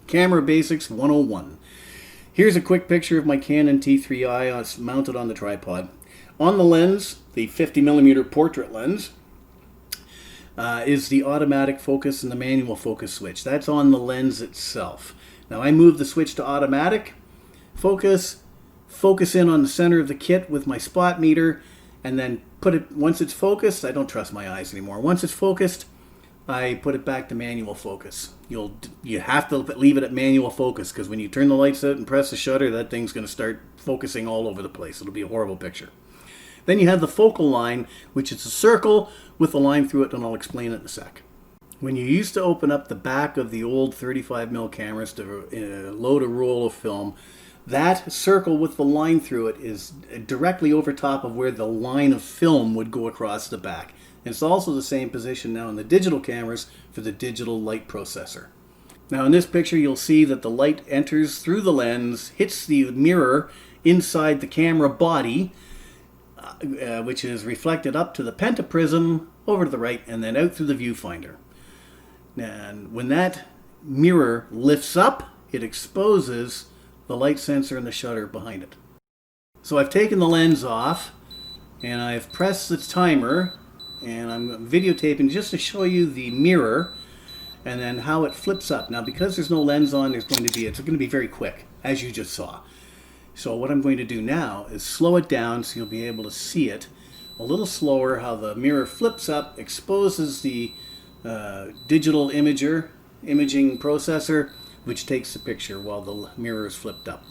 Camera Basics 101. Here's a quick picture of my Canon T3i mounted on the tripod. On the lens, the 50mm portrait lens, is the automatic focus and the manual focus switch. That's on the lens itself. Now I move the switch to automatic focus in on the center of the kit with my spot meter, and then put it, once it's focused, I don't trust my eyes anymore. Once it's focused, I put it back to manual focus. You have to leave it at manual focus, because when you turn the lights out and press the shutter, that thing's going to start focusing all over the place. It'll be a horrible picture. Then you have the focal line, which is a circle with a line through it, and I'll explain it in a sec. When you used to open up the back of the old 35mm cameras to load a roll of film, that circle with the line through it is directly over top of where the line of film would go across the back. And it's also the same position now in the digital cameras for the digital light processor. Now in this picture you'll see that the light enters through the lens, hits the mirror inside the camera body, which is reflected up to the pentaprism over to the right and then out through the viewfinder. And when that mirror lifts up, it exposes the light sensor and the shutter behind it. So I've taken the lens off and I've pressed the timer, and I'm videotaping just to show you the mirror and then how it flips up. Now because there's no lens on, it's going to be very quick, as you just saw. So what I'm going to do now is slow it down so you'll be able to see it a little slower, how the mirror flips up, exposes the digital imaging processor, which takes the picture while the mirror is flipped up.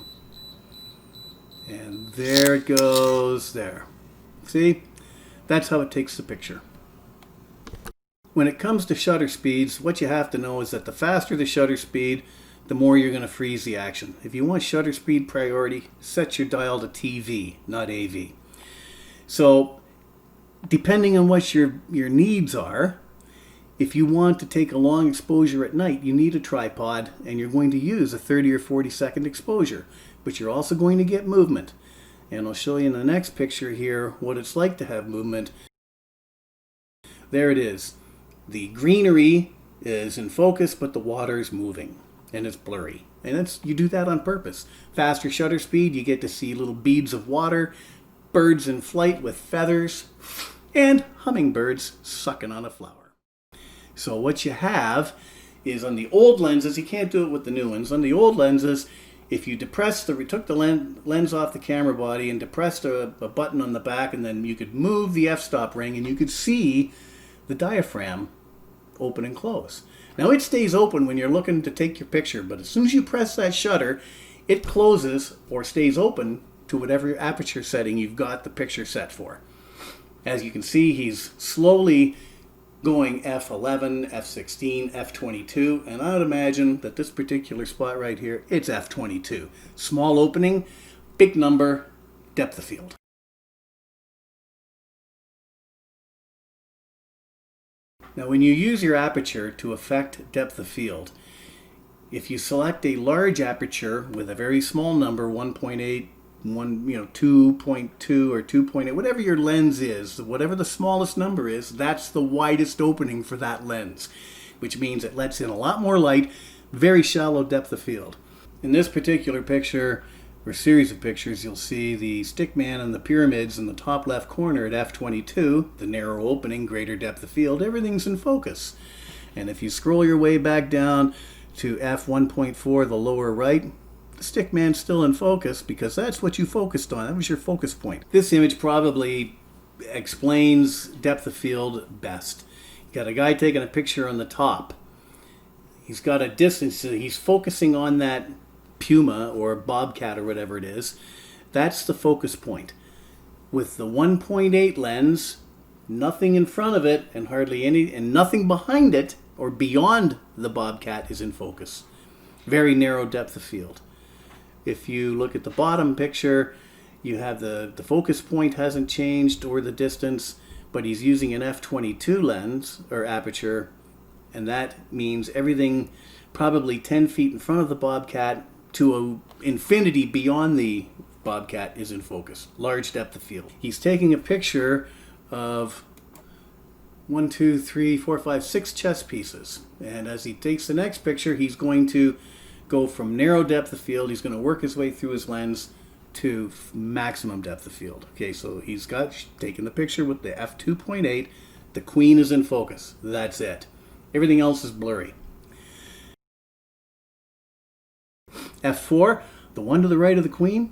And there it goes there. See? That's how it takes the picture. When it comes to shutter speeds, what you have to know is that the faster the shutter speed, the more you're going to freeze the action. If you want shutter speed priority, set your dial to TV, not AV. So, depending on what your needs are, if you want to take a long exposure at night, you need a tripod, and you're going to use a 30 or 40 second exposure. But you're also going to get movement. And I'll show you in the next picture here what it's like to have movement. There it is. The greenery is in focus, but the water is moving, and it's blurry. And you do that on purpose. Faster shutter speed, you get to see little beads of water, birds in flight with feathers, and hummingbirds sucking on a flower. So what you have is, on the old lenses, you can't do it with the new ones. On the old lenses, if you took the lens off the camera body and depressed a button on the back, and then you could move the f-stop ring and you could see the diaphragm open and close. Now it stays open when you're looking to take your picture, but as soon as you press that shutter, it closes or stays open to whatever aperture setting you've got the picture set for. As you can see, he's slowly going f11, f16, f22, and I would imagine that this particular spot right here, it's f22. Small opening, big number, depth of field. Now when you use your aperture to affect depth of field, if you select a large aperture with a very small number, 1.8, 2.2 or 2.8, whatever your lens is, whatever the smallest number is, that's the widest opening for that lens, which means it lets in a lot more light, very shallow depth of field. In this particular picture, or series of pictures, you'll see the stickman and the pyramids in the top left corner at f22, the narrow opening, greater depth of field, everything's in focus. And if you scroll your way back down to f1.4, the lower right, the stickman's still in focus because that's what you focused on. That was your focus point. This image probably explains depth of field best. You got a guy taking a picture on the top. He's got a distance, he's focusing on that puma or bobcat or whatever it is. That's the focus point. With the 1.8 lens, nothing in front of it and nothing behind it or beyond the bobcat is in focus. Very narrow depth of field. If you look at the bottom picture, you have the focus point hasn't changed or the distance, but he's using an f22 lens or aperture, and that means everything probably 10 feet in front of the bobcat to infinity beyond the bobcat is in focus. Large depth of field. He's taking a picture of 1, 2, 3, 4, 5, 6 chess pieces, and as he takes the next picture, he's going to go from narrow depth of field. He's going to work his way through his lens to maximum depth of field. Okay, so he's taken the picture with the f2.8. The queen is in focus. That's it. Everything else is blurry. f4, the one to the right of the queen,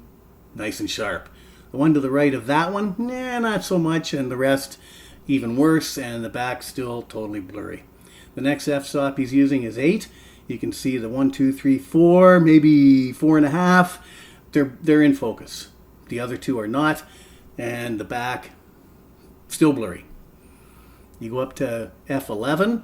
nice and sharp. The one to the right of that one, nah, not so much, and the rest even worse, and the back still totally blurry. The next f-stop he's using is 8. You can see the 1, 2, 3, 4, maybe 4.5. They're in focus. The other two are not, and the back still blurry. You go up to f11.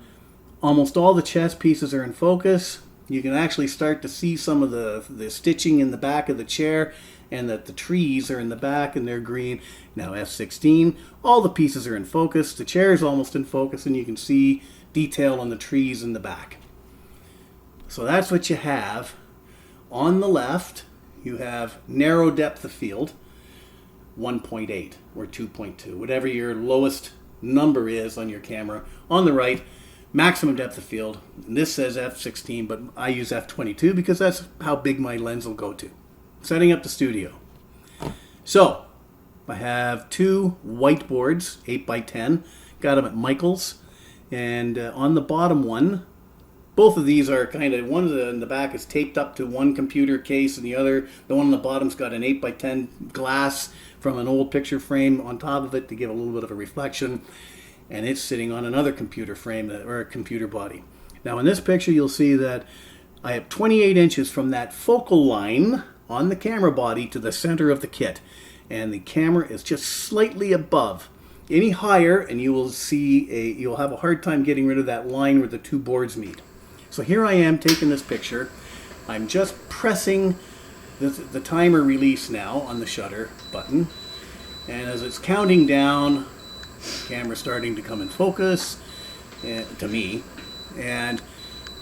Almost all the chess pieces are in focus. You can actually start to see some of the stitching in the back of the chair, and that the trees are in the back and they're green. Now f16, all the pieces are in focus. The chair is almost in focus, and you can see detail on the trees in the back. So that's what you have. On the left, you have narrow depth of field, 1.8 or 2.2, whatever your lowest number is on your camera. On the right, maximum depth of field. And this says f16, but I use f22 because that's how big my lens will go to. Setting up the studio. So, I have two whiteboards, 8x10. Got them at Michael's. And on the bottom one, both of these are kind of, one in the back is taped up to one computer case, and the one on the bottom's got an 8x10 glass from an old picture frame on top of it to give a little bit of a reflection. And it's sitting on another computer frame, or a computer body. Now in this picture you'll see that I have 28 inches from that focal line on the camera body to the center of the kit. And the camera is just slightly above. Any higher and you will see you'll have a hard time getting rid of that line where the two boards meet. So here I am taking this picture. I'm just pressing the timer release now on the shutter button. And as it's counting down, the camera's starting to come in focus to me. And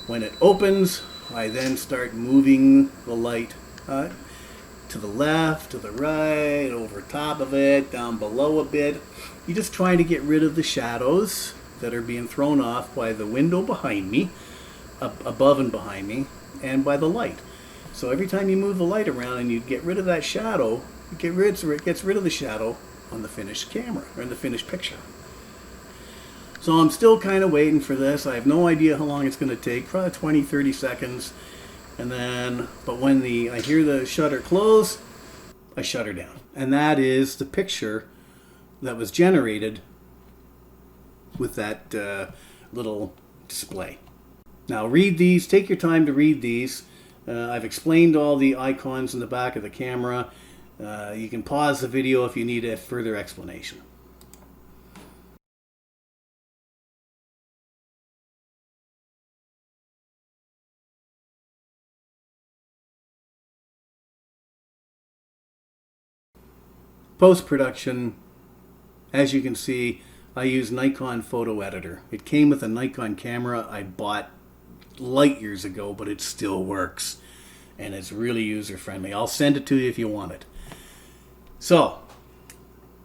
when it opens, I then start moving the light to the left, to the right, over top of it, down below a bit. You're just trying to get rid of the shadows that are being thrown off by the window behind me, above and behind me, and by the light. So every time you move the light around and you get rid of that shadow, it gets rid of the shadow on the finished camera, or in the finished picture. So I'm still kind of waiting for this. I have no idea how long it's going to take, probably 20, 30 seconds. And then, but when I hear the shutter close, I shut her down. And that is the picture that was generated with that little display. Now read these, take your time to read these. I've explained all the icons in the back of the camera. You can pause the video if you need a further explanation. Post-production, as you can see, I use Nikon Photo Editor. It came with a Nikon camera I bought light years ago, but it still works. And it's really user-friendly. I'll send it to you if you want it. So,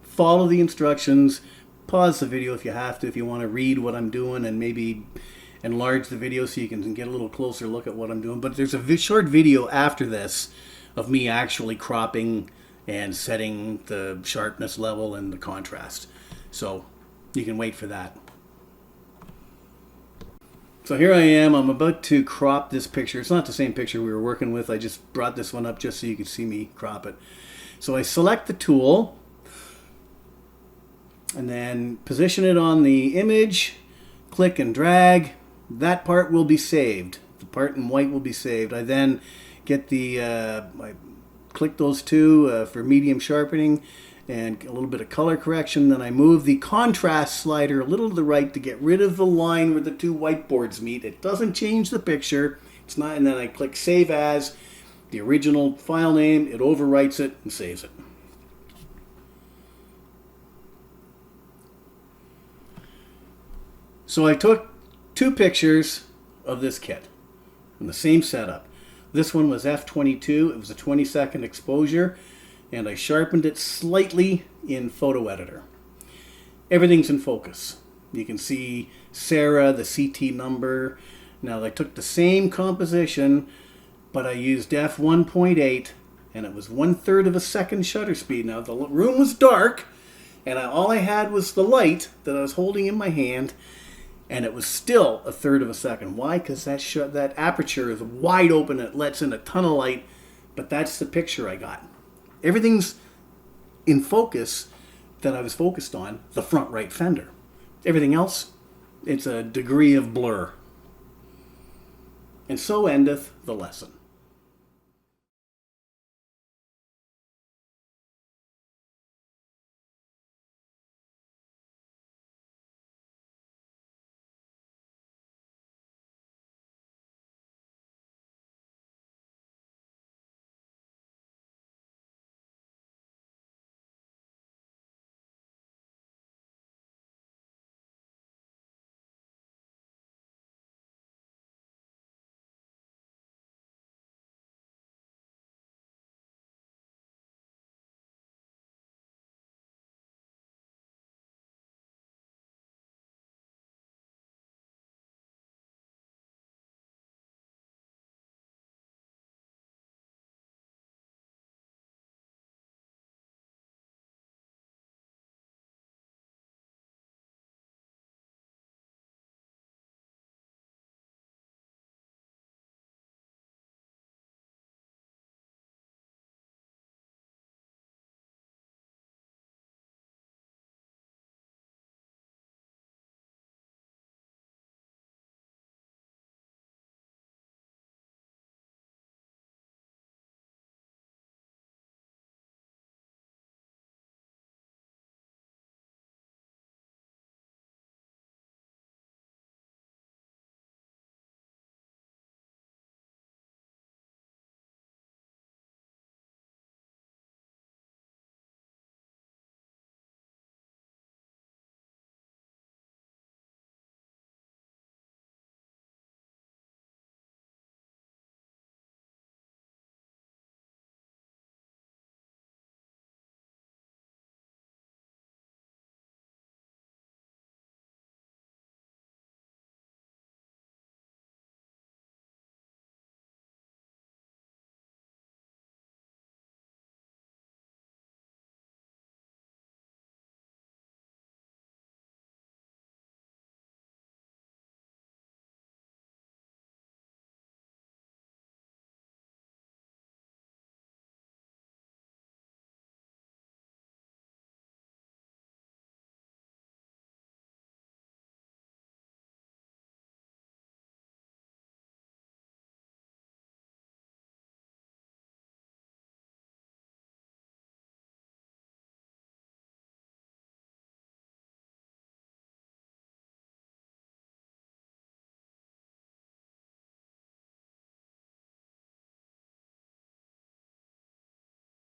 follow the instructions. Pause the video if you have to, if you want to read what I'm doing, and maybe enlarge the video so you can get a little closer look at what I'm doing. But there's a short video after this of me actually cropping and setting the sharpness level and the contrast. So you can wait for that. So here I am, I'm about to crop this picture. It's not the same picture we were working with. I just brought this one up just so you could see me crop it. So I select the tool and then position it on the image, click and drag. That part will be saved. The part in white will be saved. I then get I click those two for medium sharpening and a little bit of color correction. Then I move the contrast slider a little to the right to get rid of the line where the two whiteboards meet. It doesn't change the picture. It's not, and then I click Save As, the original file name. It overwrites it and saves it. So I took two pictures of this kit in the same setup. This one was f22. It was a 20-second exposure, and I sharpened it slightly in Photo Editor. Everything's in focus. You can see Sarah, the CT number. Now I took the same composition but I used f1.8, and it was 1/3 of a second shutter speed. Now the room was dark, and all I had was the light that I was holding in my hand, and it was still 1/3 of a second. Why? Because that aperture is wide open. It lets in a ton of light, but that's the picture I got. Everything's in focus that I was focused on, the front right fender. Everything else, it's a degree of blur. And so endeth the lesson.